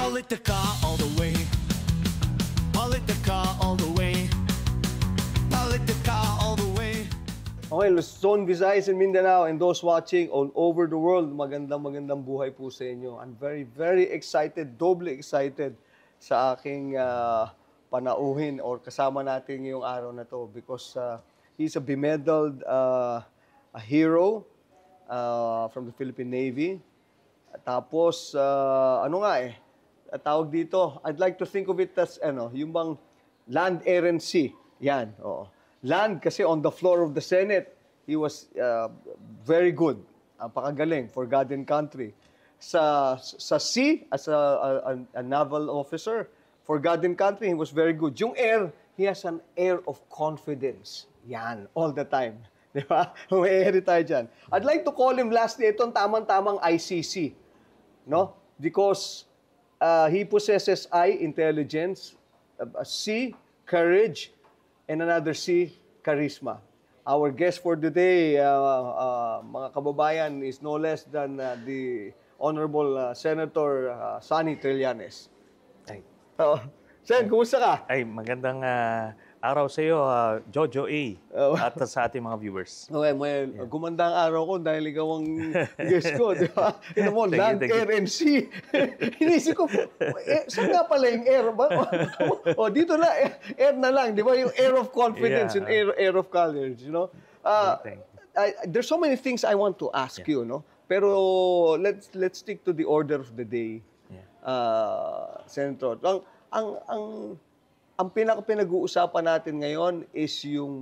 Politica all the way. Politica all the way. Politica all the way. Okay, Luzon, Visayas, and Mindanao, and those watching all over the world, magandang buhay po sa inyo. I'm very excited, doble excited sa aking panauhin or kasama natin ngayong araw na to because he's a bemedaled a hero from the Philippine Navy. Tapos, tawag dito, I'd like to think of it as, yung bang land, air, and sea. Yan, oo. Land, kasi on the floor of the Senate, he was very good. Napakagaling for God and country. Sa sea, as a naval officer, for God and country, he was very good. Yung air, he has an air of confidence. Yan, all the time. Di ba? May tayo dyan. I'd like to call him lastly, itong tamang-tamang ICC. No? Because he possesses I, intelligence, C, courage, and another C, charisma. Our guest for today, mga kababayan, is no less than the Honorable Senator Sonny Trillanes. Ay, Sen, kumusta ka? ay magandang araw sa iyo, Jojo A. At sa ating mga viewers. Okay, gumanda ang araw ko dahil ikaw ang guest ko, di ba? Ito mo, land, air, and sea. Inisip ko, saan nga pala yung air? O, dito na, air na lang, di ba? Yung air of confidence, yung air of courage, you know? There's so many things I want to ask you, no? Pero let's stick to the order of the day, Senator. Ang pinag-uusapan natin ngayon is yung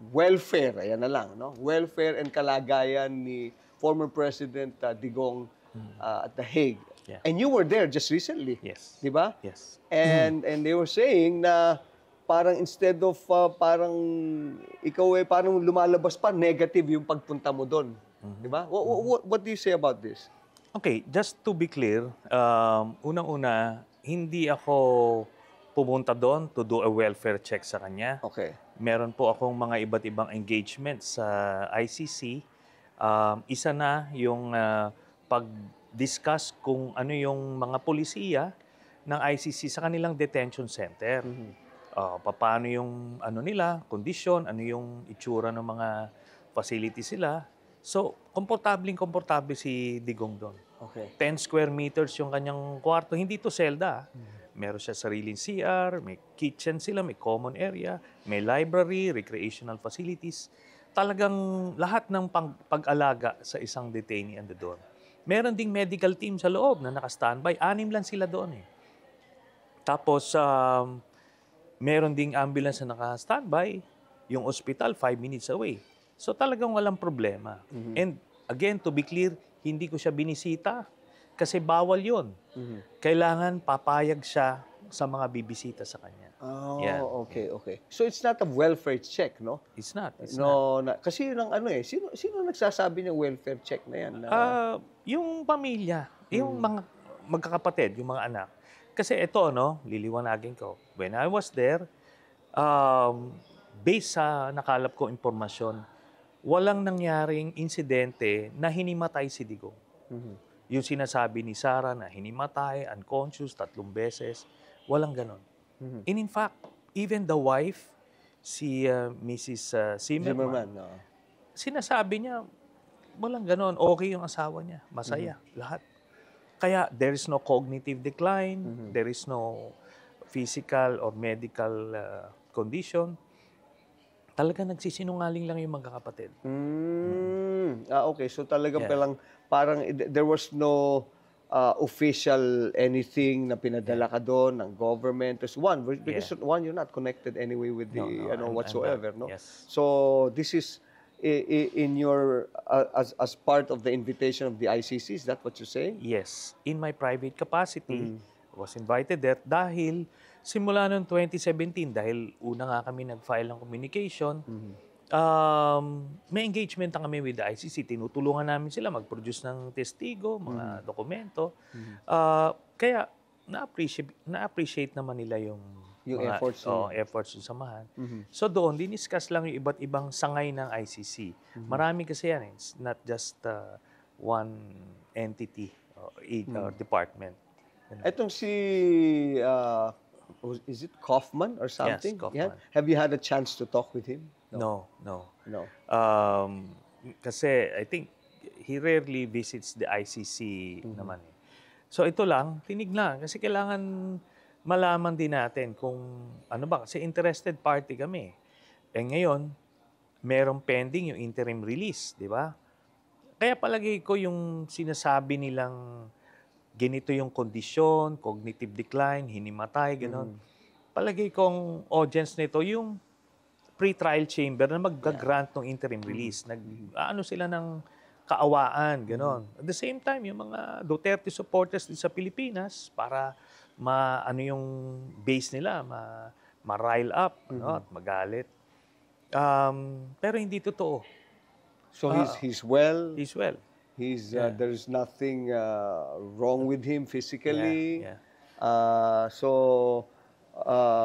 welfare, ayan na lang, no? Welfare and kalagayan ni former President Digong at The Hague. Yeah. And you were there just recently. Yes. Di ba? Yes. And they were saying na parang instead of parang ikaw parang lumalabas pa negative yung pagpunta mo doon. Di ba? What do you say about this? Okay, just to be clear, unang-una, hindi ako pumunta doon to do a welfare check sa kanya. Okay. Meron po akong mga iba't ibang engagement sa ICC. Isa na yung pag-discuss kung ano yung mga polisiya ng ICC sa kanilang detention center. Paano yung nila, kondisyon, ano yung itsura ng mga facilities sila. So, komportable si Digong doon. Okay. 10 square meters yung kanyang kwarto. Hindi to selda. Meron siya sariling CR, may kitchen sila, may common area, may library, recreational facilities. Talagang lahat ng pag-alaga sa isang detainee ando doon. Meron ding medical team sa loob na naka-standby. 6 lang sila doon eh. Tapos, meron ding ambulance na naka-standby. Yung hospital, 5 minutes away. So talagang walang problema. And again, to be clear, hindi ko siya binisita kasi bawal yon. Kailangan papayag siya sa mga bibisita sa kanya. Oh, Yan. okay. So it's not a welfare check, no? It's not. Kasi yun ang sino nagsasabi ng welfare check na yan? Yung pamilya, yung mga magkakapatid, yung mga anak. Kasi ito, liliwanagin ko. When I was there, based sa nakalap ko impormasyon, walang nangyaring insidente na hinimatay si Digong. Yung sinasabi ni Sarah na hinimatay, unconscious, 3 beses, walang ganon. And in fact, even the wife, si Mrs. Zimmerman, sinasabi niya, walang ganon, okay yung asawa niya, masaya, lahat. Kaya there is no cognitive decline, there is no physical or medical condition. Talaga nagsisinungaling lang yung magkakapatid. Okay. So talagang parang there was no official anything na pinadala ka doon ng government. Because one, you're not connected anyway with the whatsoever, no? Yes. So this is in your as part of the invitation of the ICC. Is that what you're saying? Yes. In my private capacity, I was invited there dahil simula noong 2017, dahil una nga kami nag-file ng communication, may engagement na kami with the ICC. Tinutulungan namin sila mag-produce ng testigo, mga dokumento. Kaya na-appreciate naman nila yung mga efforts yung samahan. So doon, diniscuss lang yung iba't ibang sangay ng ICC. Marami kasi yan. It's not just one entity or department. Etong si, is it Kaufman or something? Kaufman. Have you had a chance to talk with him? No. No. Kasi I think he rarely visits the ICC naman eh. So ito lang, tinignan. Kasi kailangan malaman din natin kung ano ba. Kasi interested party kami. Eh ngayon, merong pending yung interim release, di ba? Kaya palagi ko yung sinasabi nilang ganito yung kondisyon, cognitive decline, hinimatay, gano'n. Palagi kong audience nito yung pre-trial chamber na mag-grant ng interim release. Ano sila ng kaawaan, gano'n. At the same time, yung mga Duterte supporters din sa Pilipinas para ano yung base nila, ma-rile up at magalit. Pero hindi totoo. So he's well. He's well. There's nothing wrong with him physically. Yeah.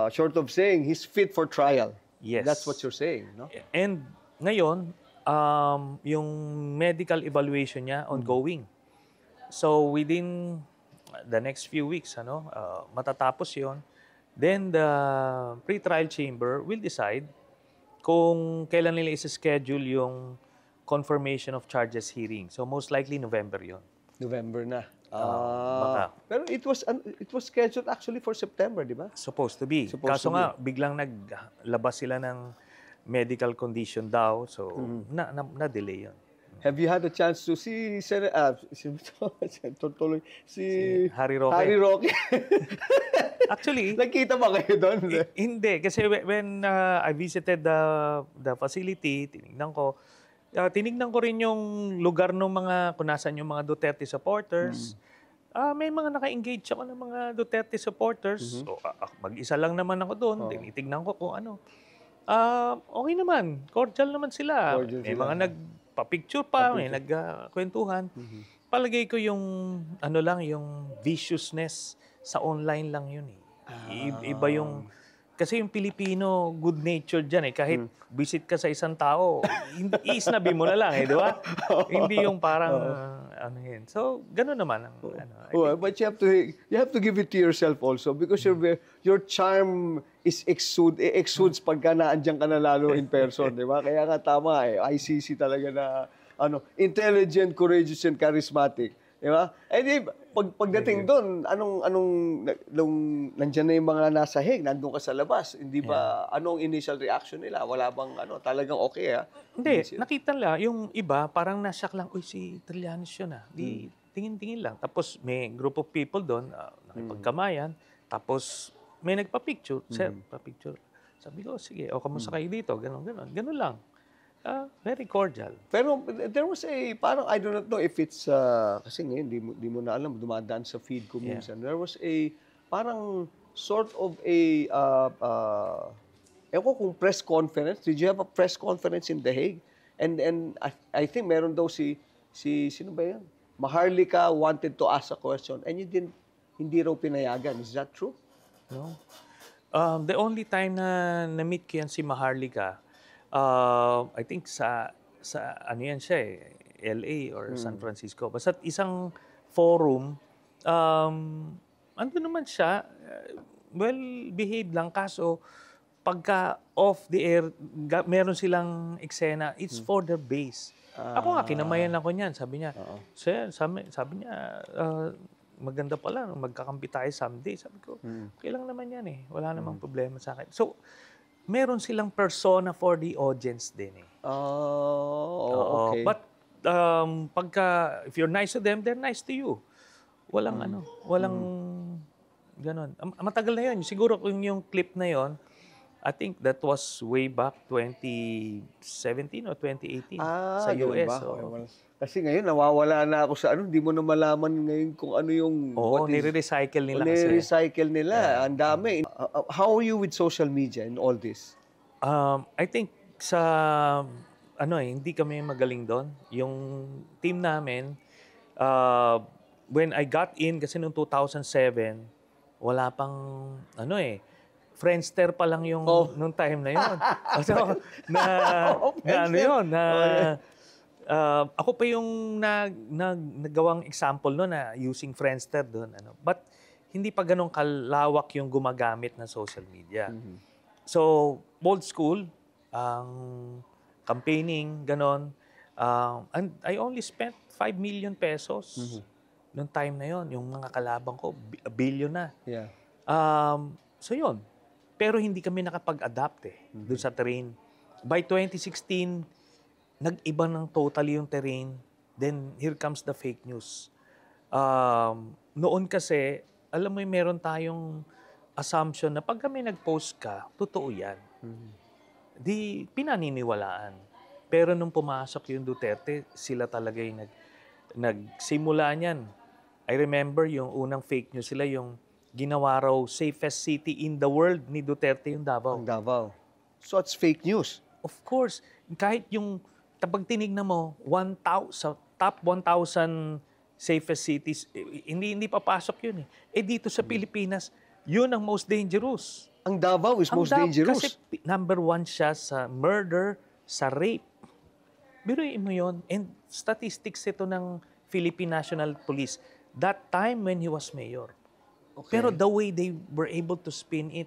Short of saying he's fit for trial. Yes. That's what you're saying, no? And ngayon, yung medical evaluation niya ongoing. So within the next few weeks, matatapos 'yon. Then the pre-trial chamber will decide kung kailan nila isa-schedule yung confirmation of charges hearing. So most likely November 'yon. November na. Baka. Pero it was scheduled actually for September, di ba? Supposed to be. Kaso nga, biglang naglabas sila ng medical condition daw. So, na-delay yun. Have you had a chance to see Harry Roque. Harry Roque? Actually, Nakita ba kayo doon? hindi. Kasi when I visited the facility, tinignan ko rin yung lugar ng mga, kung nasan yung mga Duterte supporters. May mga naka-engage ako ng mga Duterte supporters. So, mag-isa lang naman ako doon. Tinitignan ko kung ano. Okay naman. Cordial naman sila. May mga nagpa-picture pa, may nagkwentuhan. Palagay ko yung, yung viciousness sa online lang yun eh. Iba yung, kasi yung Pilipino, good-natured dyan eh. Kahit visit ka sa isang tao, isnabi mo na lang eh, di ba? Hindi yung parang, yun. So, gano'n naman ang, But you have to give it to yourself also because your charm exudes pagka naandyan ka na lalo in person, di ba? Kaya nga tama eh, ICC talaga na, intelligent, courageous, and charismatic. Di ba? Eh, pagdating doon, nung nandiyan na yung mga nasa hig, nandun ka sa labas, hindi ba, anong initial reaction nila? Wala bang, talagang okay, ha? Hindi, nakita nila, yung iba, parang nasyak lang, uy, si Trillanes yun, Di, tingin-tingin lang. Tapos, may group of people doon, nakipagkamayan, tapos, may nagpa-picture, sir, pa-picture. Sabi ko, sige, kamusta kayo dito? Ganon lang. Very cordial. Pero there was parang I do not know if it's, kasi ngayon, di mo na alam, dumadaan sa feed ko minsan. There was parang sort of ewan ko kung press conference. Did you have a press conference in The Hague? And I think meron daw sino ba yan? Maharlika wanted to ask a question and hindi raw pinayagan. Is that true? No. The only time na-meet ko yan si Maharlika, I think sa yan siya LA or San Francisco. Basta isang forum, andun naman siya, well-behaved lang. Kaso, pagka off the air, meron silang eksena, it's for their base. Ako nga, kinamayan ako niyan. Sabi niya, sir, sabi niya, maganda pala, magkakampi tayo someday. Sabi ko, okay lang naman yan eh. Wala namang problema sa akin. So, meron silang persona for the audience din eh. Okay. But if you're nice to them, they're nice to you. Walang walang ganon. Matagal na yun. Siguro kung yung clip na yon, I think that was way back 2017 or 2018 sa US. Kasi ngayon, nawawala na ako sa hindi mo na malaman ngayon kung ano yung... nire-recycle nila kasi. Nire-recycle nila. Ang dami. How are you with social media and all this? I think hindi kami magaling doon. Yung team namin, when I got in, kasi noong 2007, wala pang, Friendster pa lang yung nung time na yun. So, ako pa yung nagawang example no na using Friendster doon. But hindi pa ganun kalawak yung gumagamit ng social media. So, old school, ang campaigning, ganon. And I only spent 5 million pesos noong time na yon. Yung mga kalabang ko, a billion na. Yeah. So yun. Pero hindi kami nakapag-adapt doon sa terrain. By 2016, nag-iba ng totally yung terrain. Then, here comes the fake news. Noon kasi, alam mo yung meron tayong assumption na pag kami nag-post ka, totoo yan. Di pinaniniwalaan. Pero nung pumasok yung Duterte, sila talaga yung nagsimula niyan. I remember yung unang fake news sila, yung ginawa raw safest city in the world ni Duterte yung Davao. Ang Davao. So, it's fake news. Of course, kahit yung, kapag tinignan mo, sa top 1,000 safest cities, hindi papasok yun eh. Dito sa Pilipinas, yun ang most dangerous. Ang Davao is most dangerous. Kasi number 1 siya sa murder, sa rape. Biruin mo yun. And statistics ito ng Philippine National Police. That time when he was mayor. Okay. Pero the way they were able to spin it,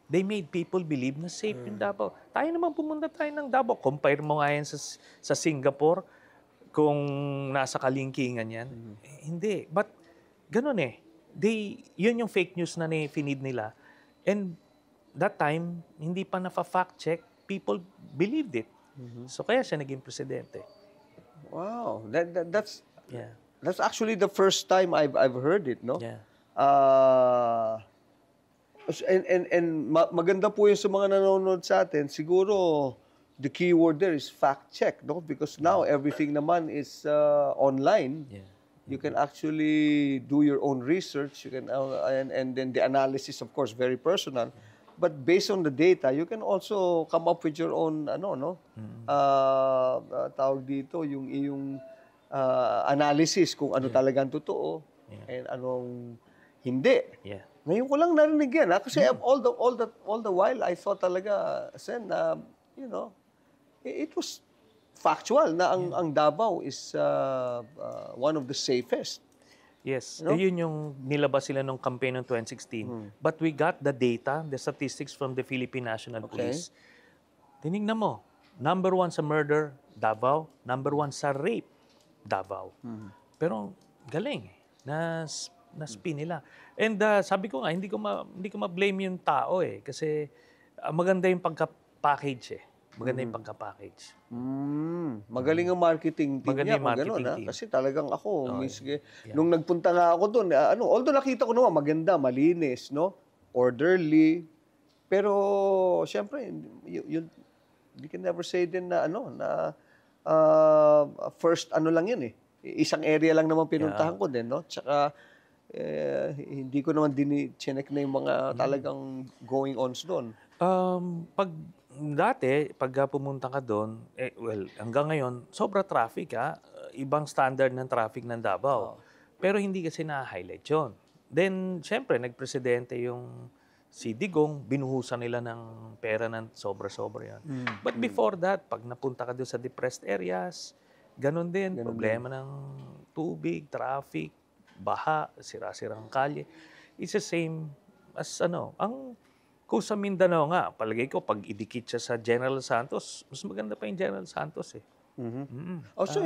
they made people believe na safe yung Davao. Tayo naman pumunta tayo ng Davao. Compare mo nga yan sa Singapore kung nasa kalingkingan yan. Hindi. But ganun eh. Yun yung fake news na finid nila. And that time, hindi pa nafa-fact check, people believed it. So kaya siya naging presidente. Wow. That's Yeah. that's actually the first time I've heard it, no? Yeah. Maganda po yung sa mga nanonood sa atin. Siguro, the keyword there is fact check, no? Because now everything naman is online. Yeah. You can actually do your own research. You can and then the analysis, of course, very personal. But based on the data, you can also come up with your own tawag dito yung iyong analysis kung ano talaga ang totoo and anong hindi. Yeah. Ngayon ko lang narinig yan. Kasi all the while, I thought talaga, Sen, it was factual na ang Davao is one of the safest. Yes. No? Yun yung nilabas sila nung campaign ng 2016. But we got the data, the statistics from the Philippine National Police. Tinignan mo, number 1 sa murder, Davao. Number 1 sa rape, Davao. Pero galing na spin nila. And sabi ko nga, hindi ko ma-blame yung tao kasi maganda yung pagka-package Maganda yung pagka-package. Magaling ang marketing team Magaling niya yung kung gano'n. marketing team. Kasi talagang ako, nung nagpunta nga ako doon, although nakita ko naman maganda, malinis, no? Orderly. Pero, syempre, you can never say din na first lang yan Isang area lang naman pinuntahan ko din, no? Tsaka, hindi ko naman chinek na yung mga talagang going-ons doon. Pag pumunta ka doon, hanggang ngayon, sobra traffic Ibang standard ng traffic ng Davao. Pero hindi kasi na-highlight yun. Then, syempre, nagpresidente yung si Digong, binuhusan nila ng pera ng sobra-sobra yan. But before that, pag napunta ka doon sa depressed areas, ganun din, problema ng tubig, traffic, baha, sira-sirang kalye. It's the same as kung sa Mindanao nga, palagay ko, pag idikit siya sa General Santos, mas maganda pa yung General Santos So,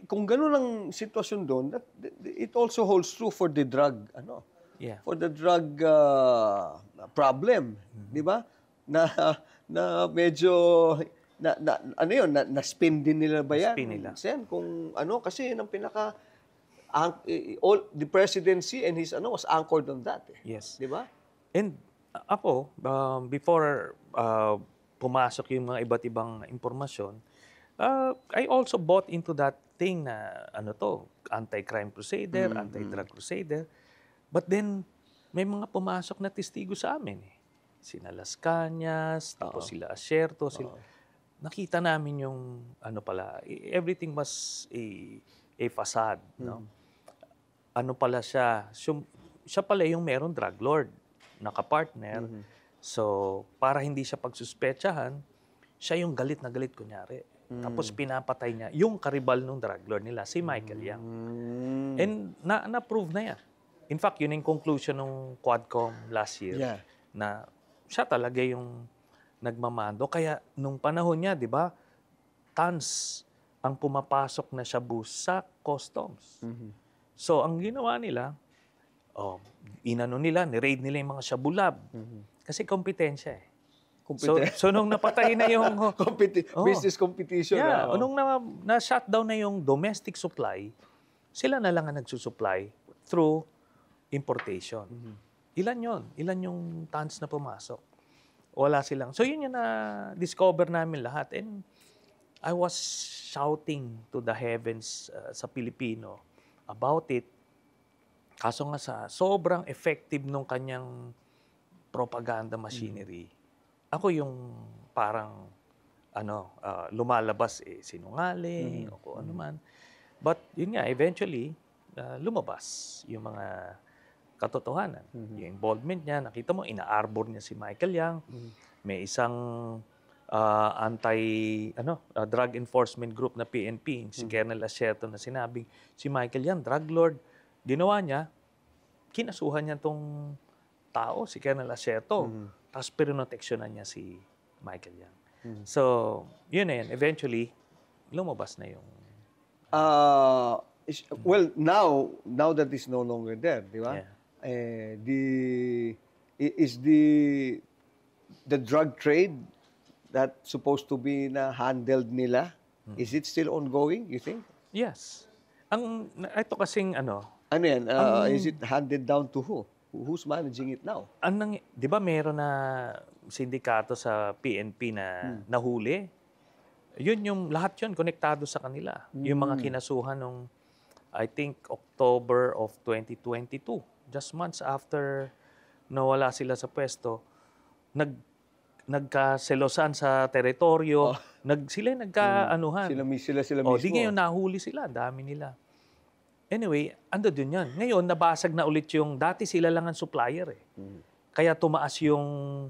kung gano'n ang sitwasyon doon, it also holds true for the drug, for the drug problem, di ba? Na medyo, na-spin din nila ba yan? Spin nila. Sen, kung kasi yun ang pinaka, the presidency and his was anchored on that. Yes. Di ba? And ako, before pumasok yung mga iba't ibang impormasyon, I also bought into that thing na anti-crime crusader, anti-drug crusader. But then, may mga pumasok na testigo sa amin Sina Las Cañas, tapos sila Asierto, nakita namin yung everything was a facade, no? Ano pala siya? Siya pala yung merong drug lord, nakapartner. So, para hindi siya pagsuspetsahan, siya yung galit na galit kunyari. Tapos pinapatay niya yung karibal ng drug lord nila, si Michael Yang. And na-prove na yan. In fact, yun yung conclusion ng Quadcom last year. Yeah. Na siya talaga yung nagmamando. Kaya nung panahon niya, di ba, tons ang pumapasok na shabu sa customs. So, ang ginawa nila, ni-raid nila yung mga shabu lab. Kasi kompetensya eh. So nung napatay na yung... Business competition. Yeah, nung na-shutdown na yung domestic supply, sila na lang ang nagsusupply through importation. Ilan yon? Ilan yung tons na pumasok? Wala silang. So yun yung na-discover namin lahat. And I was shouting to the heavens sa Pilipino about it. Kaso nga sa sobrang effective nung kanyang propaganda machinery, ako yung parang lumalabas sinungaling o kung ano man. But yun nga, eventually, lumabas yung mga katotohanan. Yung involvement niya, nakita mo, ina-arbor niya si Michael Yang. May isang drug enforcement group na PNP, si Colonel Asierto na sinabing, si Michael Yang, drug lord. Ginawa niya, kinasuhan niya tong tao, si Colonel Asierto. Tapos pinoteksyonan niya si Michael Yang. So, yun na yun. Eventually, lumabas na yung... well, now that is no longer there, di ba? Yeah. Is the drug trade that supposed to be na handled nila, is it still ongoing, you think? Yes. Ito kasing Ano yan? Is it handed down to who? Who's managing it now? Di ba meron na sindikato sa PNP na nahuli? Lahat yun, konektado sa kanila. Yung mga kinasuhan nung, I think, October of 2022. Just months after nawala sila sa pwesto, nagkaselosan sa teritoryo, sila nagkaanuhan. Sila mismo. Di ngayon nahuli sila, dami nila. Anyway, ando dun yan. Ngayon, nabasag na ulit yung, dati sila lang ang supplier eh. Kaya tumaas yung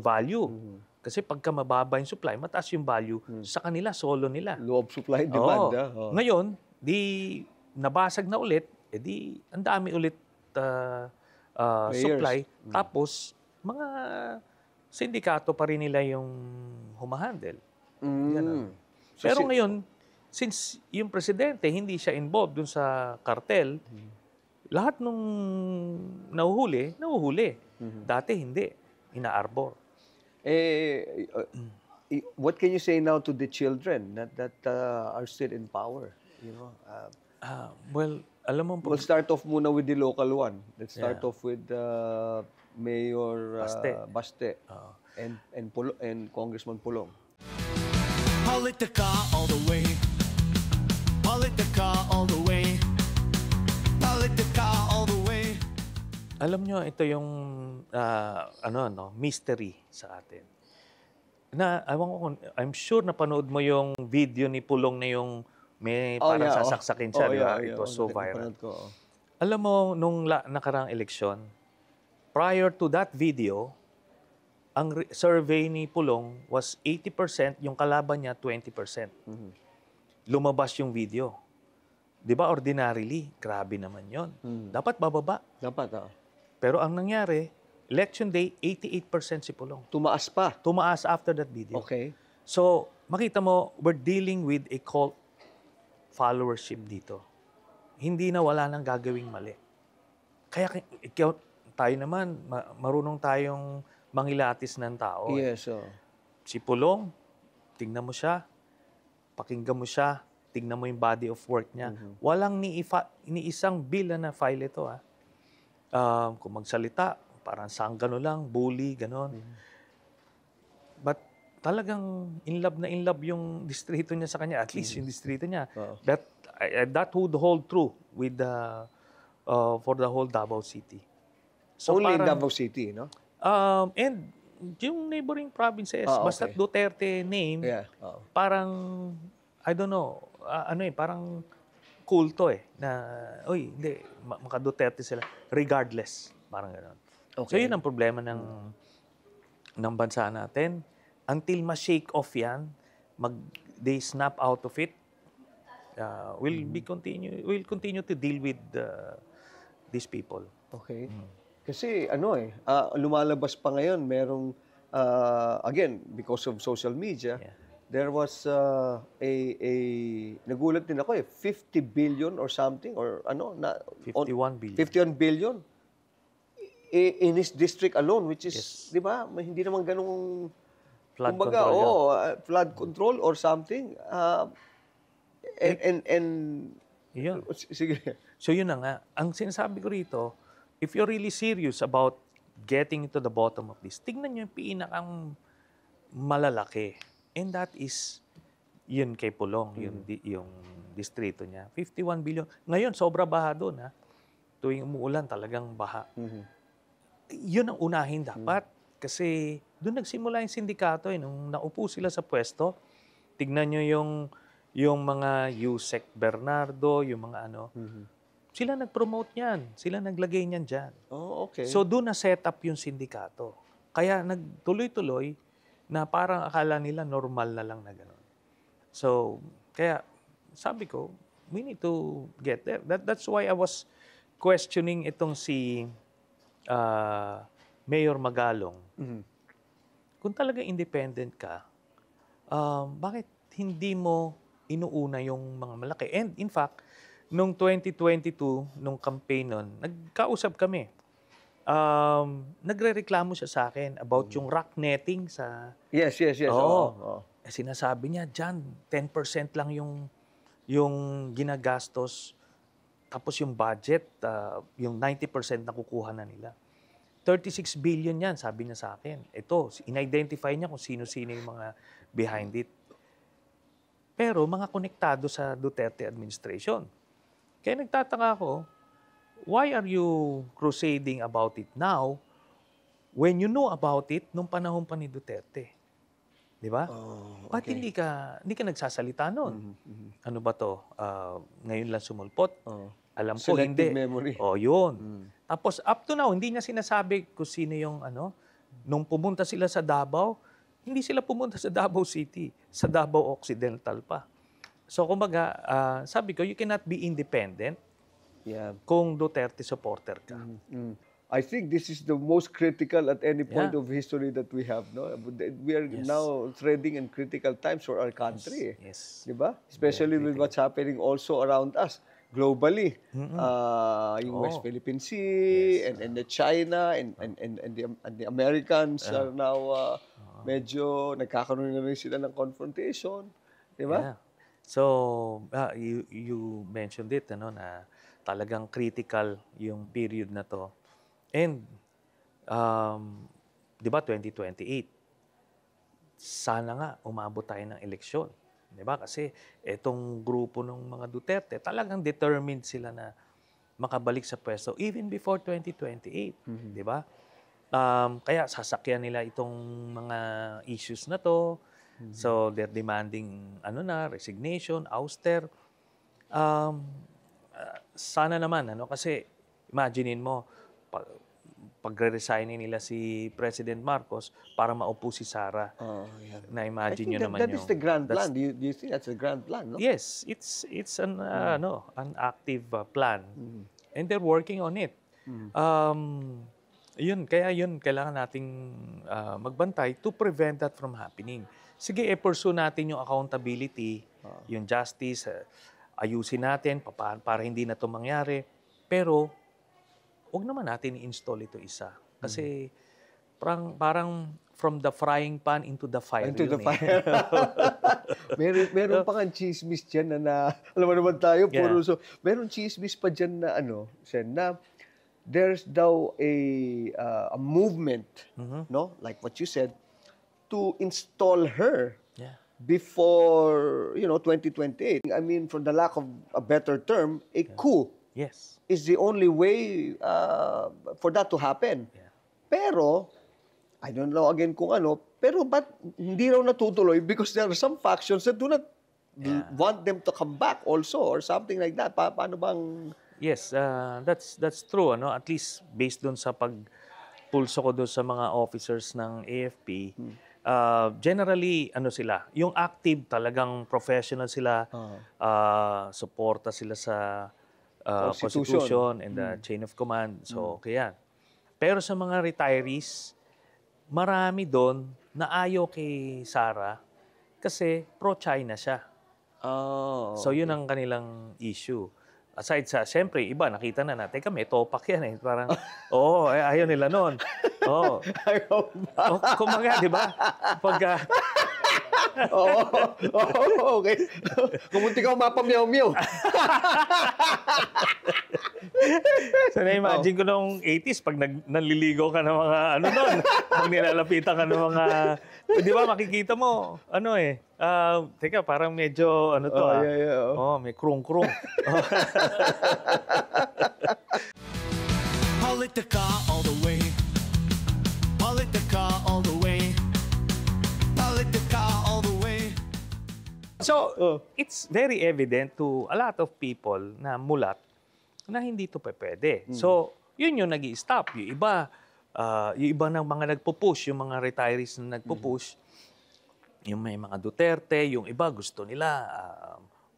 value. Kasi pagka mababa yung supply, mataas yung value sa kanila, solo nila. Law of supply and demand. Ngayon, nabasag na ulit, ang dami ulit supply. Tapos, mga sindikato pa rin nila yung humahandle. Ganun. Pero ngayon, since yung presidente hindi siya involved dun sa cartel, lahat nung nahuhuli. Dati hindi. Ina-arbor. What can you say now to the children that are still in power? You know, Well, alam mo po, we'll start off muna with the local one. Let's start off with Mayor Baste and Congressman Pulong. Politica all the way. Politica all the way. Politica all the way. alam nyo, ito yung mystery sa atin. I'm sure napanood mo yung video ni Pulong na yung may parang sasaksakin siya, di ba? It was so viral. Alam mo, nung nakarang eleksyon, prior to that video, ang survey ni Pulong was 80%, yung kalaban niya 20%. Lumabas yung video. Di ba ordinarily, grabe naman yon. Dapat bababa. Dapat, Pero ang nangyari, election day, 88% si Pulong. Tumaas pa. Tumaas after that video. Okay. So, makita mo, we're dealing with a cult followership dito. Hindi na wala nang gagawing mali. Kaya tayo naman, marunong tayong mangilatis ng tao. Yes, Si Pulong, tingnan mo siya, pakinggan mo siya, tingnan mo yung body of work niya. Walang ni isang bill na file ito. Kung magsalita, parang sanggano lang, bully, ganon. But talagang in love yung distrito niya sa kanya. At least yung distrito niya. That would hold true with for the whole Davao City. So only in parang, Davao City, no? And yung neighboring provinces, basta okay. Duterte name, parang, I don't know, parang kulto na, hindi, maka-Duterte sila, regardless, parang gano'n. Okay. So yun ang problema ng bansa natin. Until ma-shake off yan, they snap out of it, we'll continue to deal with these people. Okay. Kasi lumalabas pa ngayon, merong, again, because of social media, Yeah. there was nagulat din ako 50 billion or something, or 51 billion. 51 billion in his district alone, which is, Yes. di ba, hindi naman ganung, Flood kumbaga, control. flood control or something. And Yun. sige. So yun na nga. Ang sinasabi ko rito, if you're really serious about getting to the bottom of this, tignan nyo yung pinakang malalaki. And that is, yun kay Pulong, yung distrito niya. 51 billion. Ngayon, sobra baha doon, ha? Tuwing umuulan, talagang baha. Yun ang unahin dapat. Kasi doon nagsimula yung sindikato. Nung naupo sila sa pwesto, tignan nyo yung mga Yusek Bernardo, yung mga sila nag-promote niyan. Sila naglagay niyan dyan. Oh, okay. So doon na set up yung sindikato. Kaya nagtuloy-tuloy na parang akala nila normal na lang na gano'n. So, kaya sabi ko, we need to get there. That's why I was questioning itong si Mayor Magalong. Kung talaga independent ka, bakit hindi mo inuuna yung mga malaki? And in fact, nung 2022, nung campaign nun, nagkausap kami. Nagrereklamo siya sa akin about yung rock netting sa... Yes. Oo. Sinasabi niya, dyan, 10% lang yung ginagastos. Tapos yung budget, yung 90% nakukuha na nila. 36 billion yan, sabi niya sa akin. Ito, in-identify niya kung sino-sino yung mga behind it. Pero mga konektado sa Duterte administration. Kaya nagtataka ako, why are you crusading about it now when you know about it nung panahon pa ni Duterte? Di ba? Ba't hindi ka nagsasalita noon? Ano ba to? Ngayon lang sumulpot? Alam ko, Selective hindi. memory. Yun. Tapos up to now, hindi niya sinasabi kung sino yung nung pumunta sila sa Davao, hindi sila pumunta sa Davao City, sa Davao Occidental pa. So kumbaga, sabi ko, you cannot be independent kung Duterte supporter ka. I think this is the most critical at any point of history that we have. No, we are now treading in critical times for our country. Yes. Diba? Especially with what's happening also around us globally. Yung West Philippine Sea and the China and the Americans are now medyo nagkakaroon na rin sila ng confrontation. Diba? Yeah. So, you mentioned it, na talagang critical yung period na to. And, di ba, 2028, sana nga umabot tayo ng eleksyon. Di ba? Kasi etong grupo ng mga Duterte, talagang determined sila na makabalik sa pwesto even before 2028. Di ba? Kaya sasakyan nila itong mga issues na to. So, they're demanding resignation, ouster. Sana naman, kasi imaginein mo, pagre-resignin nila si President Marcos para maupo si Sara. Na-imagine nyo naman that is the grand plan. Do you think that's the grand plan? No? Yes, it's an active plan. And they're working on it. Yun, kailangan nating magbantay to prevent that from happening. Sige, pursue natin yung accountability, yung justice, ayusin natin para hindi na ito mangyari. Pero, huwag naman natin i-install ito isa. Kasi, parang from the frying pan into the fire. Into the fire. meron pa nga chismis dyan na alam mo naman tayo, puro so, meron chismis pa dyan na Sen, na there's daw a movement, no? Like what you said, to install her before, 2028. I mean, for the lack of a better term, a coup is the only way for that to happen. Pero, I don't know again kung pero ba't hindi raw natutuloy because there are some factions that do not want them to come back also or something like that. Paano bang... Yes, that's true. At least based doon sa pagpulso ko doon sa mga officers ng AFP, generally, sila, yung active talagang professional sila, suporta sila sa Constitution and the chain of command. So, kaya. Pero sa mga retirees, marami doon na ayaw kay Sara kasi pro-China siya. Oh. So, yun ang kanilang issue. Aside sa, siyempre, iba, nakita na natin, may topak yan eh. Parang, ayaw nila noon. Oo. Ayaw ba? Kumaga, di ba? Pagka, Okay. Kumunti ka mapamyaw-myaw. so, na-imagine ko noong 80s, pag naliligo ka ng mga, noon, pag nilalapitan ka ng mga, di ba, makikita mo, teka, parang medyo, may krung-krung. Politica all the way. Politica all the way. Politica all the way. So, it's very evident to a lot of people na mulat na hindi ito pwede. So, yun yung nag-i-stop. Yung iba ng mga nagpo-push, yung mga retirees na nagpo-push, yung may mga Duterte, yung iba gusto nila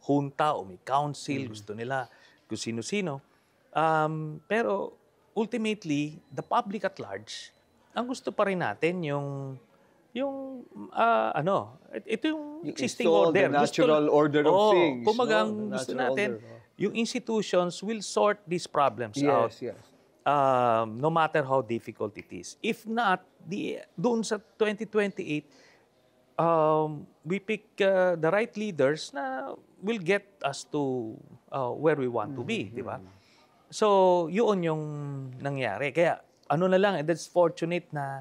junta o may council, gusto nila kung sino-sino. Pero ultimately, the public at large, ang gusto pa rin natin ito yung existing order. The natural order of things. Kumaga, ang gusto natin, yung institutions will sort these problems out. Yes. No matter how difficult it is. If not, doon sa 2028, we pick the right leaders na will get us to where we want to be, di ba? So, yun yung nangyari. Kaya, na lang, that's fortunate na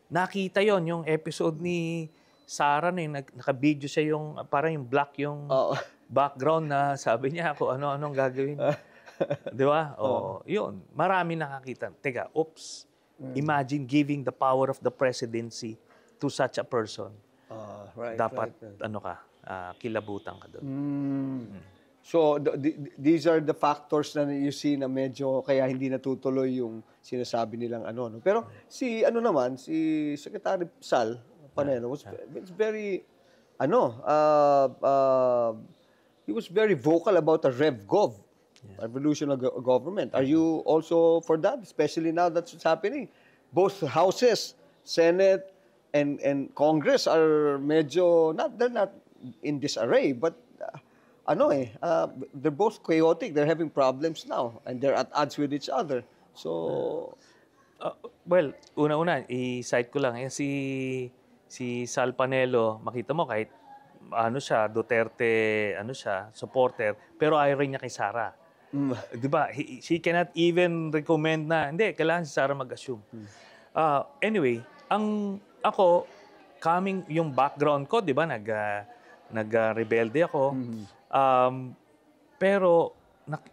nakita yung episode ni Sara na naka-video siya parang yung black yung background na sabi niya kung ano-anong gagawin. Di ba? Yun. Marami nakakita. Teka, oops. Imagine giving the power of the presidency to such a person. Dapat, kilabutan ka doon. So, these are the factors na you see na medyo kaya hindi natutuloy yung sinasabi nilang no? Pero si Secretary Sal Panelo was very, he was very vocal about the RevGov, revolution of government. Are you also for that, especially now that's what's happening? Both houses, Senate, and Congress are medyo, they're not in disarray, but they're both chaotic. They're having problems now, and they're at odds with each other. So, well, una-una, i-cite ko lang, si Sal Panelo, makita mo kahit Duterte, supporter, pero ayaw rin niya kay Sara. Di ba? She cannot even recommend na, hindi, kailangan si Sara mag-assume. Anyway, ako, yung background ko, di ba, nag-rebelde ako. Pero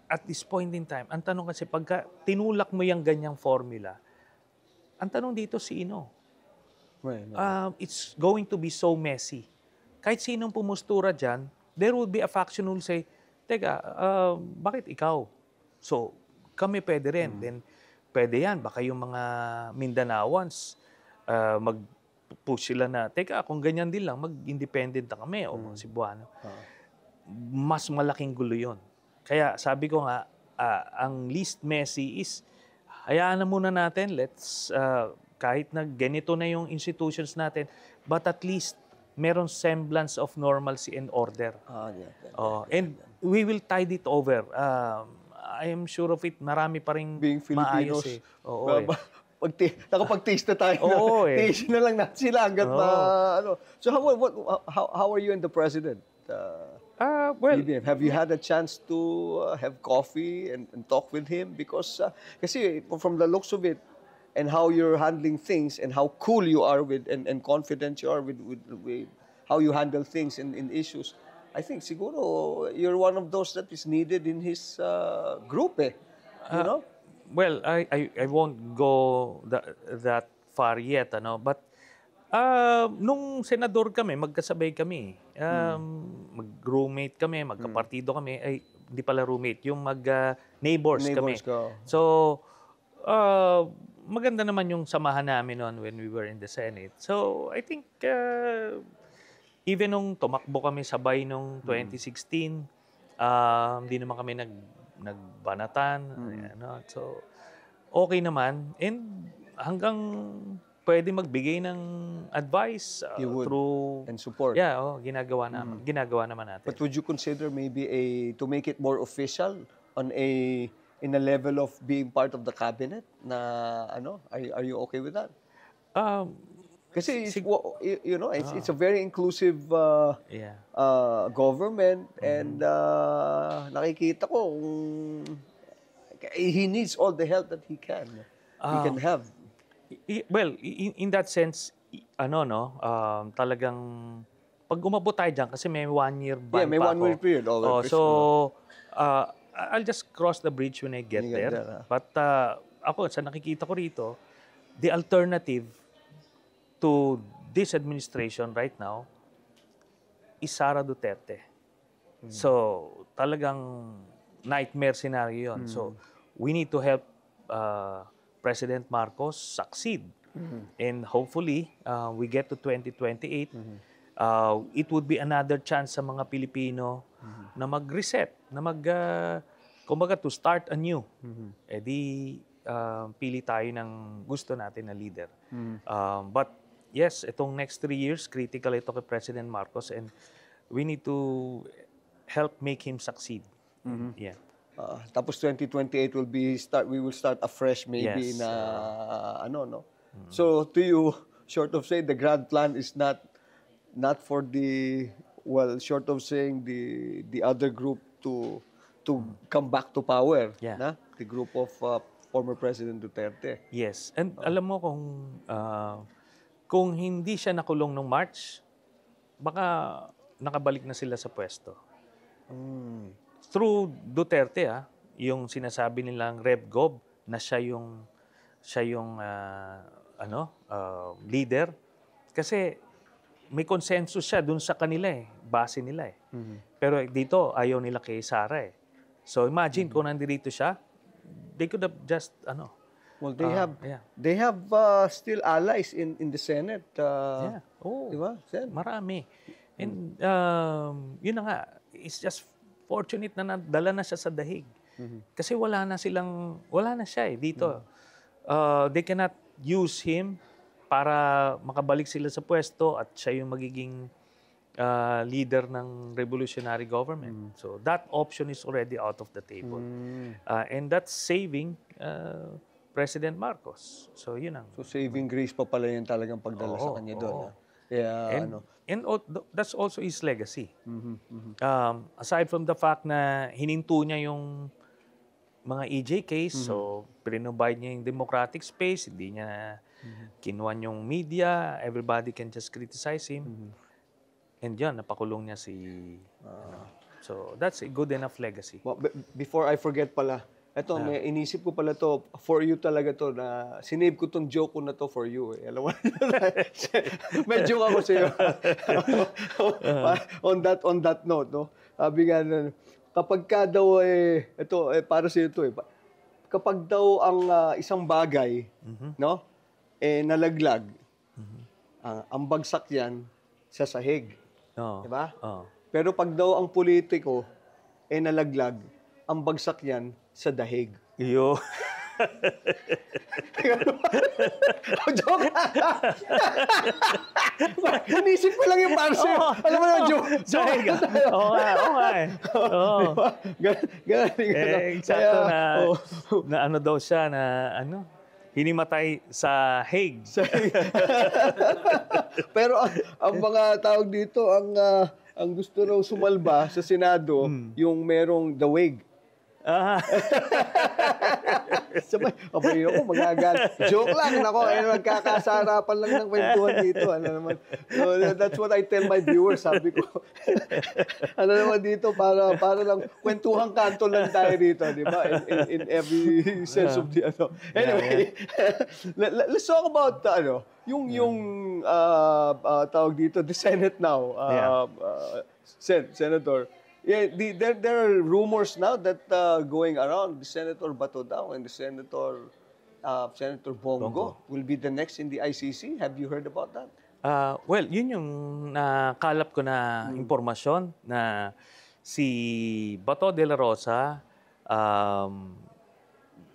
at this point in time, ang tanong kasi pagka tinulak mo yung ganyang formula, ang tanong dito sino? It's going to be so messy. Kahit sinong pumustura dyan, there will be a faction who will say, teka, bakit ikaw? So, kami pwede rin. Then, pwede yan. Baka yung mga Mindanaoans, mag-push sila na, teka, kung ganyan din lang, mag-independent na kami o mga Cebuano. Mas malaking gulo yun. Kaya sabi ko nga, ang least messy is, hayaan na muna natin, let's, kahit na ganito na yung institutions natin, but at least, meron semblance of normalcy and order. And we will tide it over. I am sure of it, marami pa rin being Filipinos, maayos nakapag-taste na tayo. Taste na lang natin sila hanggat So how are you and the President? Well, have you had a chance to have coffee and talk with him? Because kasi from the looks of it and how you're handling things and how cool you are with and confident you are with how you handle things in issues, I think siguro you're one of those that is needed in his group, you know? Well, I won't go that far yet, but nung senador kami, magkasabay kami. Mag-roommate kami, magkapartido kami. Ay, hindi pala roommate, yung mag-neighbors kami. So, maganda naman yung samahan namin noon when we were in the Senate. So, I think, even nung tumakbo kami sabay nung 2016, hindi naman kami nagbanatan, ano. So, okay naman. And hanggang pwede magbigay ng advice You would. through... And support. Yeah, ginagawa naman natin. But would you consider maybe to make it more official in a level of being part of the cabinet na ano? Are you okay with that? Um, Kasi it's a very inclusive yeah. government and nakikita ko he needs all the help that he can have. Well, in that sense, talagang pag umabot tayo dyan, kasi may 1 year ban May pa 1 year ako. period. I'll just cross the bridge when I get there. But ako, sa nakikita ko rito, the alternative to this administration right now is Sara Duterte. So, talagang nightmare scenario yun. So, we need to help President Marcos succeed. And hopefully, we get to 2028. It would be another chance sa mga Pilipino na mag-reset, na kumbaga to start anew. Eh di, pili tayo ng gusto natin na leader. But yes, itong next 3 years, critical ito kay President Marcos and we need to help make him succeed. Yeah. Tapos 2028 we will start afresh maybe Yes. So to you, short of saying the grand plan is not for short of saying the other group to come back to power, Yeah. the group of former President Duterte. Yes. And alam mo kung hindi siya nakulong nung March, baka nakabalik na sila sa pwesto. Through Duterte, yung sinasabi nilang RevGov na siya yung leader. Kasi may consensus siya dun sa kanila base nila . Pero dito ayaw nila kay Sara . So imagine kung nandito siya, they could have just Well, they have still allies in the Senate. yeah. Oh, Di ba, Sen? marami. And yun na nga, it's just fortunate na nadala na siya sa dahig. Kasi wala na siya dito. They cannot use him para makabalik sila sa pwesto at siya yung magiging leader ng revolutionary government. So that option is already out of the table. And that's saving President Marcos. So yun ang... So saving grace pa pala yung talagang pagdala sa kanya doon. And that's also his legacy. Aside from the fact na hininto niya yung mga EJ case, so pinrovide niya yung democratic space, hindi niya kinuha yung media, everybody can just criticize him. And yan, napakulong niya si... so that's a good enough legacy. Well, before I forget pala, may inisip ko pala to, for you talaga to, na sinave ko tong joke ko na to for you. Alam mo, may joke ako sa iyo. on that note, no? Sabi nga, kapag ka daw, para sa iyo to, kapag daw ang isang bagay, no? Nalaglag, ang bagsak yan sa sahig. Diba? Pero pag daw ang politiko, nalaglag, ang bagsak yan sa dahig. Iyo. Joke! Inisip ko lang yung para sa'yo. Alam mo na, joke. Oo nga. Eksakto na ano daw siya, na hinimatay sa Hague. Pero ang mga tawag dito, ang gusto raw sumalba sa Senado, yung merong The Hague. Sabay, ako magagal. Joke lang, magkakasarapan lang ng kwentuhan dito. So, that's what I tell my viewers, sabi ko. Naman dito, para lang, kwentuhang kanto lang tayo dito, di ba? In every sense of the, Anyway, let's talk about, yung tawag dito, the Senate now. Senator, yeah, there are rumors now that going around, the Senator Bato daw and the Senator Bongo will be the next in the ICC. Have you heard about that? Well, yun yung nakalap ko na impormasyon na si Bato de la Rosa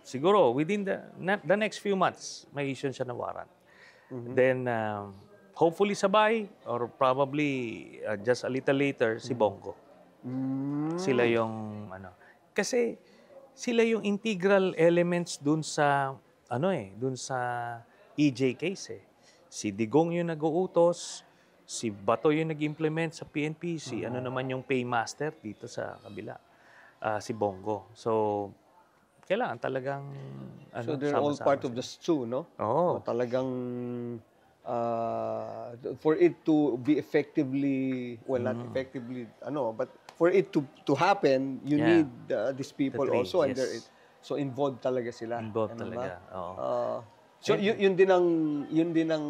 siguro within the next few months, may issue siya ng warrant. Then, hopefully sabay or probably just a little later, si Bongo. Sila yung kasi sila yung integral elements dun sa dun sa EJ case eh. Si Digong yung nag-uutos, si Bato yung nag-implement sa PNP, si naman yung paymaster dito sa kabila, si Bongo. So kailangan talagang So they're all sama-sama part of the stew, no? Oo. Talagang for it to be effectively, well, not effectively, but for it to happen, you Yeah. need these people The three, also, and yes. so involved talaga sila. Involved Ano talaga. ba? Oo. So yun din ang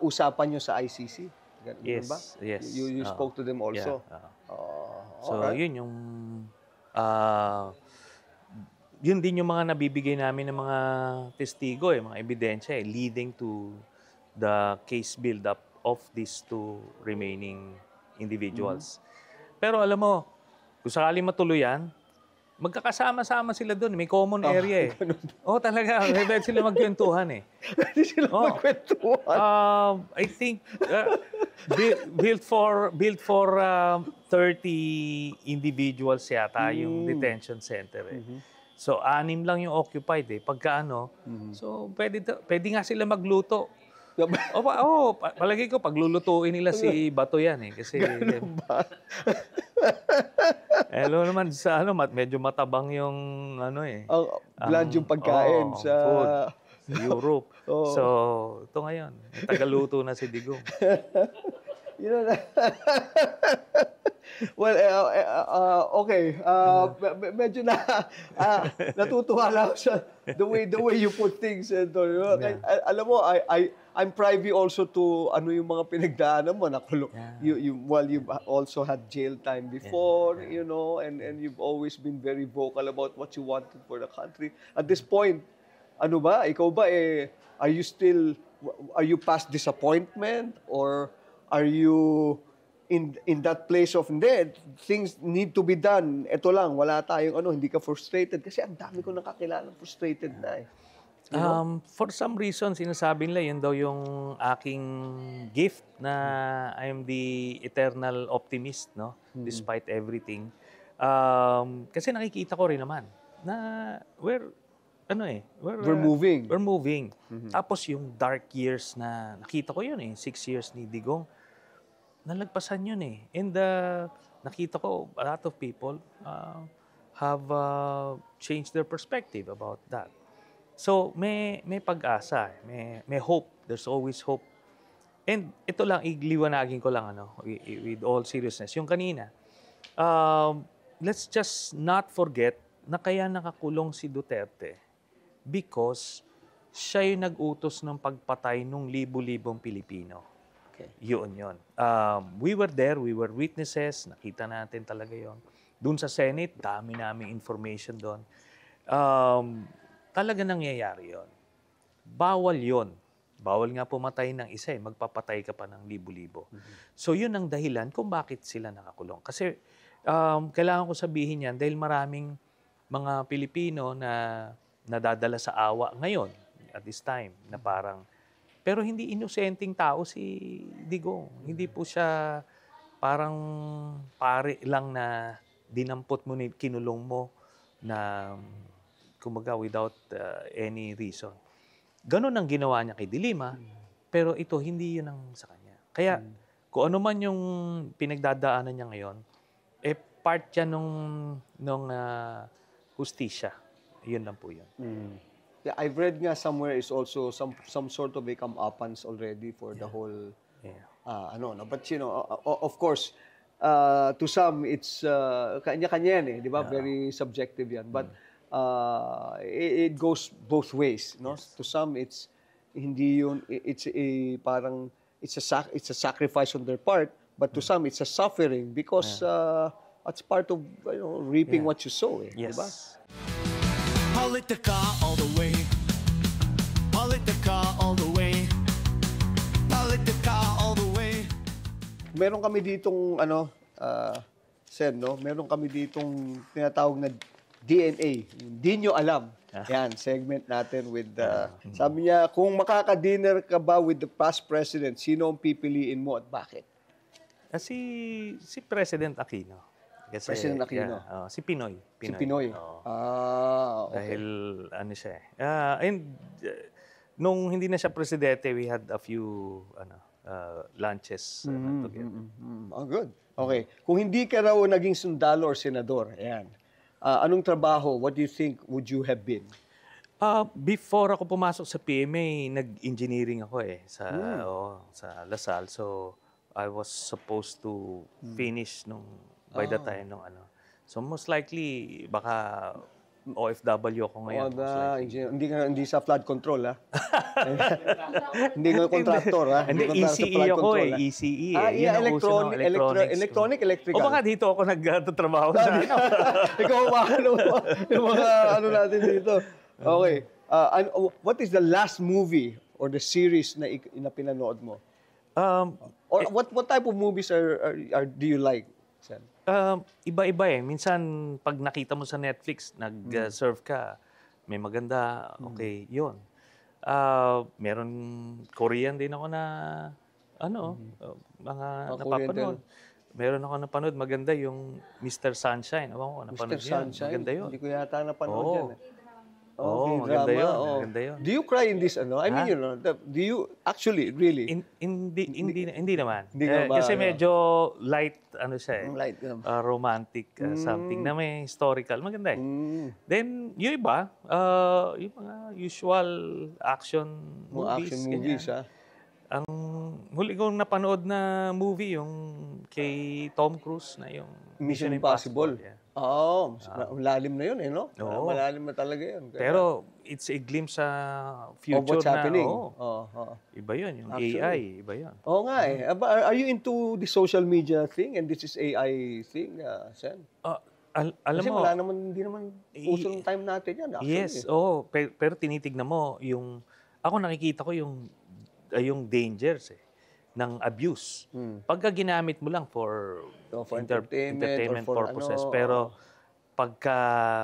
usapan nyo sa ICC. Ganun Yes, ba? yes. You Oo. spoke to them also. Yeah, so, alright. yun yung yun din yung mga nabibigay namin ng mga testigo, mga ebidensya, leading to the case build-up of these two remaining individuals. Pero alam mo, kung sakali matuloy yan, magkakasama-sama sila doon. May common area eh. Talaga. May pwede sila magkwentuhan eh. Hindi sila magkwentuhan. I think built for 30 individuals yata yung detention center eh. So 6 lang yung occupied eh. Pagka so pwede nga sila magluto. Palagi ko paglulutuin nila si Bato yan eh kasi hello naman sa medyo matabang yung Bland yung pagkain sa food sa Europe. So ito ngayon, may tagaluto na si Digong. Well, okay. Medyo natutuwa lang sa the way you put things. Alam mo, I'm privy also to yung mga pinagdaanan mo. Nakulong. You've also had jail time before, and you've always been very vocal about what you wanted for the country. At this point, ikaw ba are you past disappointment, or are you in that place of things need to be done? Ito lang, wala tayong hindi ka frustrated kasi ang dami ko nakakilala frustrated na eh. For some reason, sinasabi nila yun daw yung aking gift na I am the eternal optimist, no? Despite everything. Kasi nakikita ko rin naman na we're moving. We're moving. Tapos yung dark years na nakita ko yun 6 years ni Digong, nalagpasan yun eh. And nakita ko a lot of people have changed their perspective about that. So may pag-asa, may hope. There's always hope. And ito lang, igliwanagin ko lang with all seriousness. Yung kanina, let's just not forget na kaya nakakulong si Duterte because siya yung nag-utos ng pagpatay ng libu-libong Pilipino. Okay. Yun. We were there, we were witnesses, nakita natin talaga yon. Doon sa Senate, dami naming information doon. Talaga nangyayari yon. Bawal yon. Bawal nga pumatay ng isa magpapatay ka pa ng libo-libo. So yun ang dahilan kung bakit sila nakakulong. Kasi kailangan ko sabihin yan dahil maraming mga Pilipino na nadadala sa awa ngayon at this time na parang pero hindi inosenteng tao si Digong. Hindi po siya parang pare lang na dinampot mo, kinulong mo na kumaga without any reason. Ganon ang ginawa niya kay Dilima, pero ito hindi yun ang sa kanya. Kaya kung ano man yung pinagdadaanan niya ngayon, part yan nung hustisya. Yun lang po yun. Yeah, I've read nga somewhere is also some sort of a come-uppance already for the whole but of course to some it's kanya-kanya yan di ba? Very subjective yan, but it goes both ways, no? Yes. To some it's hindi yun, it's a parang it's a sacrifice on their part, but to some it's a suffering because it's part of reaping what you sow, di ba? Politica all the way. Politica all the way. Politica all the way. Meron kami ditong Sen, no? Meron kami ditong tinatawag na DNA. Hindi nyo alam. Yan, segment natin with, sabi niya, kung makaka-dinner ka ba with the past president, sino ang pipiliin mo at bakit? Si President Aquino. Kasi, President Aquino. Si Pinoy. Si Pinoy. Oo. Okay. Dahil, siya eh. Nung hindi na siya presidente, we had a few, lunches together. Good. Okay. Kung hindi ka raw naging sundalo or senador, ayan, anong trabaho, what do you think would you have been? Before ako pumasok sa PMA, nag-engineering ako sa Lasal. So, I was supposed to finish by the time So, most likely, baka OFW ako ngayon. Hindi sa flood control, ha? Hindi nga contractor, ha? Hindi, ECE ako ECE. Electrical. O baka dito ako nagtatrabaho sa Ikaw yung mga natin dito. Okay. What is the last movie or the series na pinanood mo? Or what type of movies do you like, Sen? Iba-iba eh. Minsan, pag nakita mo sa Netflix, nag-serve ka, may maganda, okay, yun. Meron Korean din ako na, mga napapanood. Meron ako napanood, maganda yung Mr. Sunshine. Alam ko, napanood Mr. Sunshine? Maganda yun. Hindi ko yata napanood yan. Maganda yun. Maganda yun. Do you cry in this, I mean, do you actually, really? Hindi naman. Hindi ka ba, Kasi medyo light, siya eh. Light. Romantic, something na may historical. Maganda eh. Then, yung iba, yung mga usual action movies. Action movies, ha? Ang huli kong napanood na movie, yung kay Tom Cruise na yung Mission Impossible. Yeah. Malalim na yun, no? Oo. Malalim na talaga yun. Pero it's a glimpse sa future of what's happening. Iba yun, yung Actually. AI, iba yun. Oo nga eh. Are you into the social media thing and this is AI thing, Sen? Alam Kasi mo, hindi naman uso ng time natin yan, actually. yes, pero tinitignan mo, ako nakikita ko yung dangers ng abuse. Pagka ginamit mo lang for entertainment purposes, pero pagka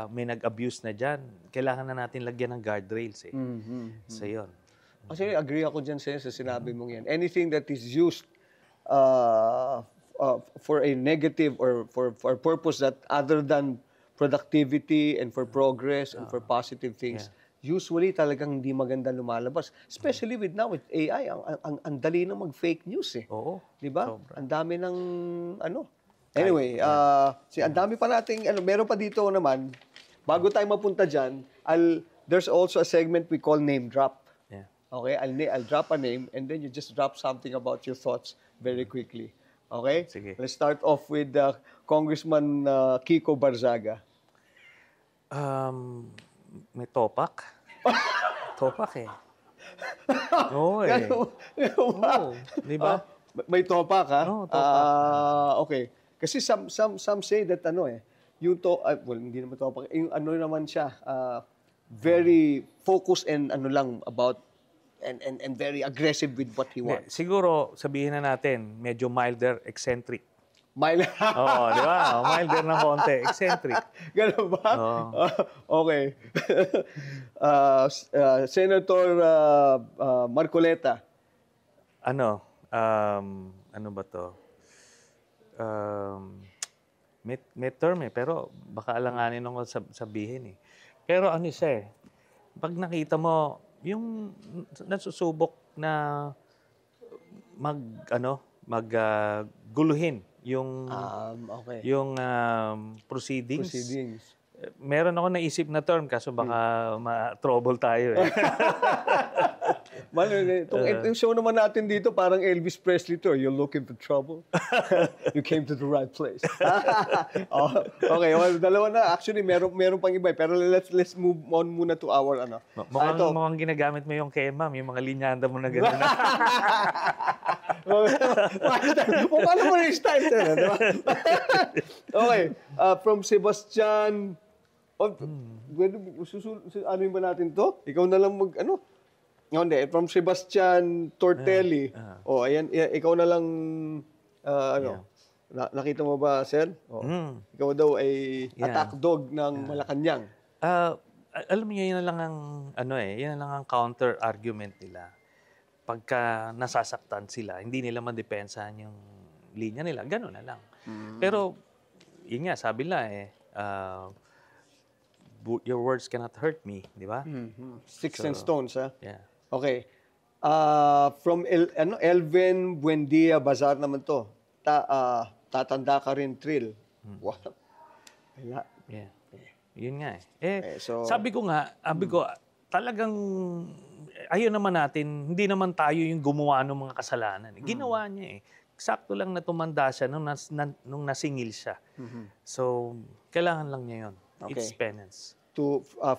may nag-abuse na dyan, kailangan na natin lagyan ng guardrails So yun. Kasi agree ako dyan sa sinabi mong yan. Anything that is used for a negative or for a purpose that other than productivity and for progress and for positive things, usually talagang hindi maganda lumalabas. Especially with AI, ang dali na mag-fake news eh. Oo. Di ba? Sobra. Ang dami ng Anyway, ang dami pa nating meron pa dito naman. Bago tayo mapunta diyan, there's also a segment we call name drop. Yeah. Okay? I'll drop a name and then you just drop something about your thoughts very quickly. Okay? Sige. Let's start off with Congressman Kiko Barzaga. May topak. Topak eh. Oo eh. Oo, di ba? May topak, ha? Oo, topak. Okay. Kasi some say that yung hindi naman topak, yung naman siya, very focused and about and very aggressive with what he wants. Siguro sabihin na natin, medyo milder, eccentric. Mild. Oo, di ba? Milder na konti, eccentric. Ganun ba? Okay. Senator Marcoleta. Ano ba to? May term pero baka alanganin ako sabihin eh. Pero siya eh, pag nakita mo, yung nasusubok na guluhin yung Okay. yung proceedings. Meron ako naisip na term kaso baka ma-trouble tayo eh. Itong show naman natin dito, parang Elvis Presley to. You're looking for trouble. You came to the right place. Okay, dalawa na. Actually, meron pang iba. Pero let's move on muna to our Mukhang ginagamit mo yung kay ma'am, yung mga linyanda mo na gano'n. Paano mo yung style na, di ba? Okay, from Sebastian. Ano yung ba natin to? Ikaw na lang Hindi, from Sebastian Tortelli. Ayan, ikaw na lang, Nakita mo ba, Sen? Oo. Ikaw daw ay Yeah. attack dog ng Malacanang. Alam mo yun na lang ang yun na lang ang counter argument nila. Pagka nasasaktan sila, hindi nila madepensahan yung linya nila. Gano'n na lang. Pero, yun nga, sabi nila your words cannot hurt me, di ba? Sticks and stones, ha? Yeah. Okay. From Elvin Buendia Bazar naman to. Tatanda ka rin, Trill. Wow. Wala. Yeah. Yun nga so, sabi ko, talagang, ayun naman natin, hindi naman tayo yung gumawa ng mga kasalanan. Ginawa niya Sakto lang na tumanda siya nung nasingil siya. So, kailangan lang niya yun. Okay. It's penance.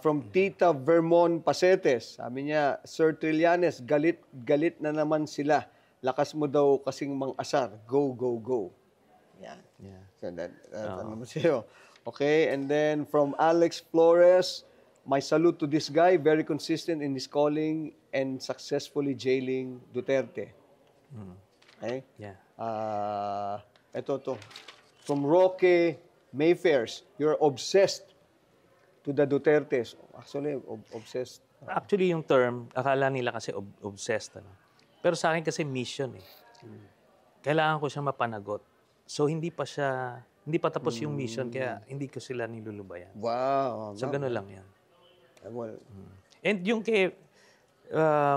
From Tita Vermon Pasetes, sabi niya, Sir Trillanes, galit na naman sila. Lakas mo daw kasing mang-asar. Go, go, go. Yan. Yeah. So naman sa'yo. Okay, and then from Alex Flores, my salute to this guy, very consistent in his calling and successfully jailing Duterte. Okay? Yeah. Ito. From Roque Mayfairs, you're obsessed to the Dutertes. Actually, obsessed. Actually, yung term, akala nila kasi obsessed. Pero sa akin kasi mission Kailangan ko siya mapanagot. So, hindi pa tapos yung mission, kaya hindi ko sila nilulubayan. Wow. So, gano'n lang yan. Well, And yung kay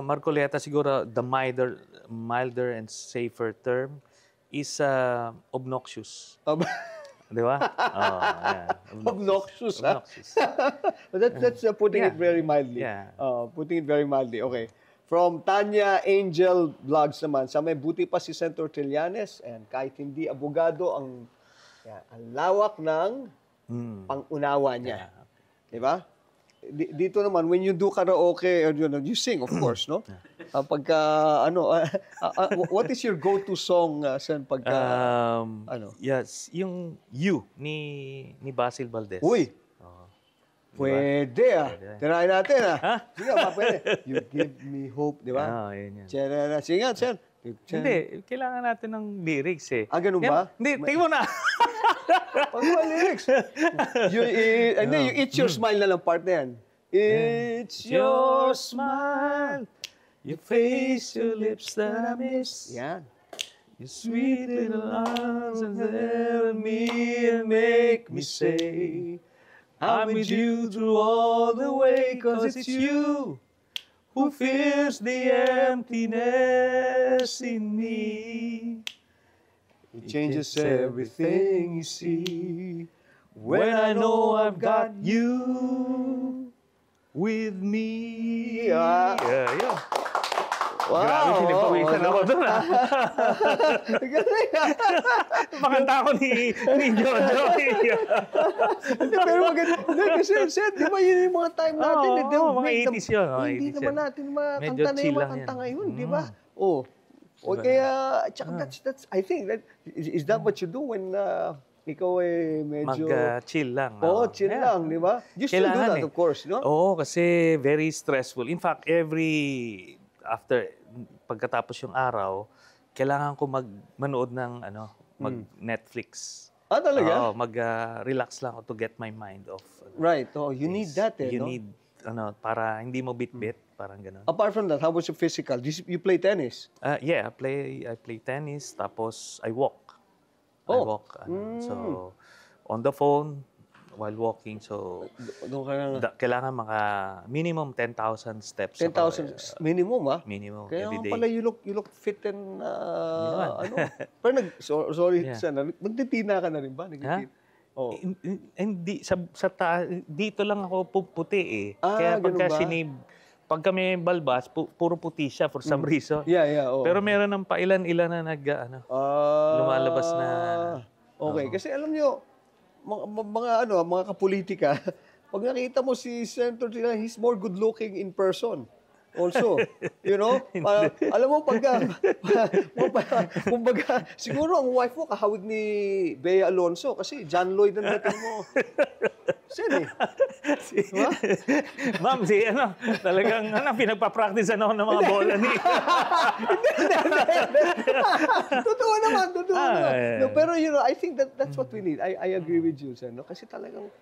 Marcoleta, siguro, the milder and safer term is obnoxious. Di ba? Obnoxious, ha? Obnoxious. That's putting it Yeah. very mildly. Yeah. Putting it very mildly. Okay. From Tanya Angel Vlogs naman, sa may buti pa si Senator Trillanes, and kahit hindi abogado, ang lawak ng pang-unawa niya. Diba? Dito naman, when you do karaoke, you sing, of course, no? Pagka, what is your go-to song, Sen, pagka, Yes, yung You ni Basil Valdez. Uy! Pwede, Tirahin natin, Sige, pwede. You give me hope, di ba? Yun yan. Sige nga, Sen. Hindi, kailangan natin ng lyrics ganun ba? Hindi, tingin mo na. Pag mga lyrics. Yung It's Your Smile na lang part na yan. It's your smile, your face, your lips that I miss. Yan. Your sweet little arms and there me and make me say, I'm with you through all the way, 'cause it's you who fills the emptiness in me. It changes everything you see. When I know I've got you with me. Yeah. Yeah. Wow. Grabe, sinipawisan ako doon. Galing. Pakanta ako ni Jojo. Pero maganda. Kasi, di ba yun yung mga time natin? Mga 80s yun. Hindi naman natin makanta na yung mga kanta ngayon, di ba? O kaya, tsaka that's, I think, is that what you do when ikaw medyo... Mag-chill lang. chill lang, di ba? You still do that, of course, no? Oo, kasi very stressful. In fact, pagkatapos yung araw, kailangan ko manood ng mag-Netflix. Talaga? Oo, mag-relax lang ako to get my mind off. Right. You need that, You no? need, para hindi mo bit-bit, parang gano'n. Apart from that, how was your physical? You play tennis? Yeah, I play tennis, tapos I walk. I walk. So, on the phone, while walking, so Doon ka na. kailangan minimum 10,000 steps. 10,000 minimum, Minimum, Kaya every day. pala you look fit and Pero sorry, Yeah. sana. Nagtitina ka na rin ba? Oh. Hindi, dito lang ako puti Kaya ganun pagka ba? pagka may balbas, puro puti siya for some reason. Yeah, oh. Pero meron ng pailan-ilan na lumalabas na... Okay, kasi alam nyo, mga kapolitika, pag nakita mo si Senator Trillanes, he's more good-looking in person. also. You know? Alam mo, kumbaga, siguro ang wife mo kahawig ni Bea Alonso kasi John Lloyd ang dating mo. Sen eh. Diba? Ma'am, talagang pinagpa-practice ako ng mga bola ni. Totoo naman. yeah. No, pero you know, I think that's what we need. I agree with you, Sen. No? Kasi talagang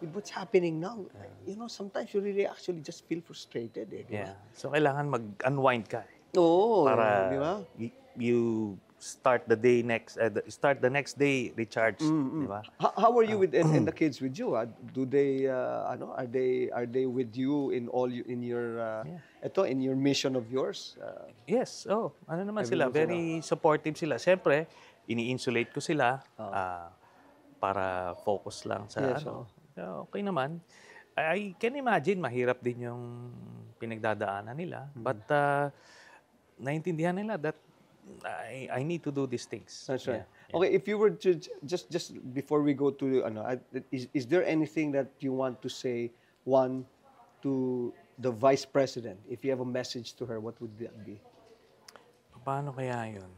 with what's happening now, you know, sometimes you really actually just feel frustrated. Eh, di ba? Yeah. So, kailangan mag-unwind ka. Oo, Para di ba? you start the next day recharged, di ba? How are you with and the kids with you? Do they are they with you in your in your mission of yours? Yes, ano naman sila, Everything very supportive sila. Siyempre, ini-insulate ko sila para focus lang sa Yes, Okay naman. I can imagine mahirap din yung pinagdadaanan nila, but naintindihan nila that I need to do these things. That's right. Yeah. Okay, if you were to just before we go to is there anything that you want to say to the Vice President? If you have a message to her, what would that be? Paano kaya yun?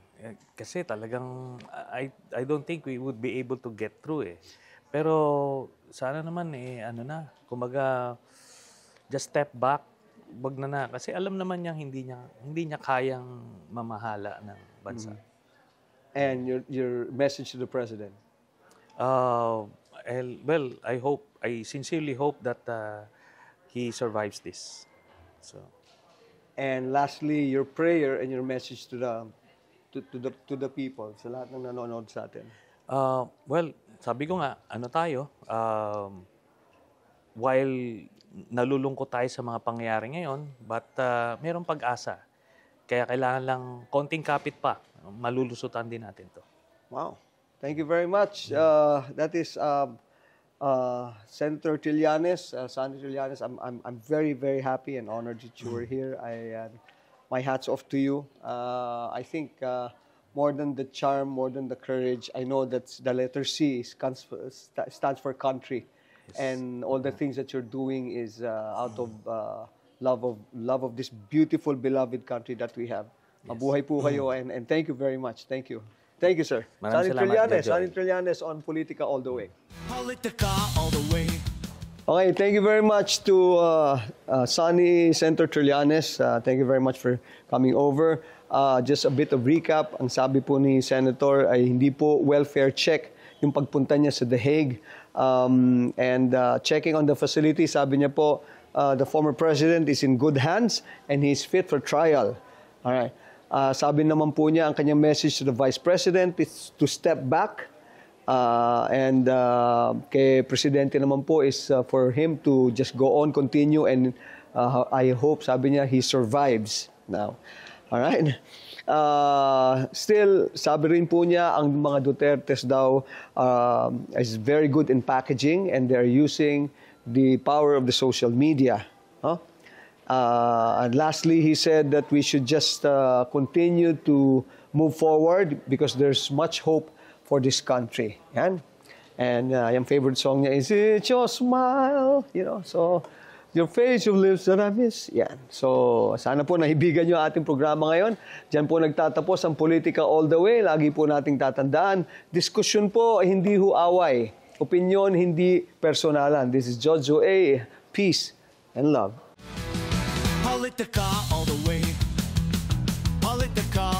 Kasi talagang I don't think we would be able to get through eh. Pero sana naman kumbaga just step back, wag na kasi alam naman niyang hindi niya kayang mamahala ng bansa. And your message to the President? Well, I sincerely hope that he survives this. So. And lastly, your prayer and your message to the people, sa lahat ng nanonood sa atin. Well, sabi ko nga, while nalulungkot tayo sa mga pangyayari ngayon, but mayroong pag-asa. Kaya kailangan lang konting kapit pa, malulusutan din natin to. Wow. Thank you very much. That is Senator Trillanes, Senator Trillanes. I'm very, very happy and honored that you were here. My hat's off to you. I think more than the charm, more than the courage, I know that the letter C stands for country. Yes. And all the things that you're doing is out of love of this beautiful, beloved country that we have. Yes. Mabuhay po kayo and thank you very much. Thank you. Thank you, sir. Sonny Trillanes on Politica All the Way. Politica All the Way. Okay, thank you very much to Sonny Senator Trillanes. Thank you very much for coming over. Just a bit of recap. Ang sabi po ni Senator ay hindi po welfare check yung pagpunta niya sa The Hague. And checking on the facility, sabi niya po, the former president is in good hands and he's fit for trial. All right. Sabi naman po niya, ang kanyang message to the Vice President is to step back. And kay Presidente naman po is for him to just go on, continue, and I hope, sabi niya, he survives now. All right? Still, sabi rin po niya, ang mga Dutertes daw is very good in packaging and they're using the power of the social media. Huh? And lastly, he said that we should just continue to move forward because there's much hope for this country. Yan. And yung favorite song niya is It's Your Smile. You know, so your face, your lips that I miss. Yan. So sana po nahibigan niyo ating programa ngayon. Diyan po nagtatapos ang Politica All the Way. Lagi po nating tatandaan. Diskusyon po, hindi ho away. Opinyon, hindi personalan. This is Jojo A. Peace and love. Politica All the Way. Politica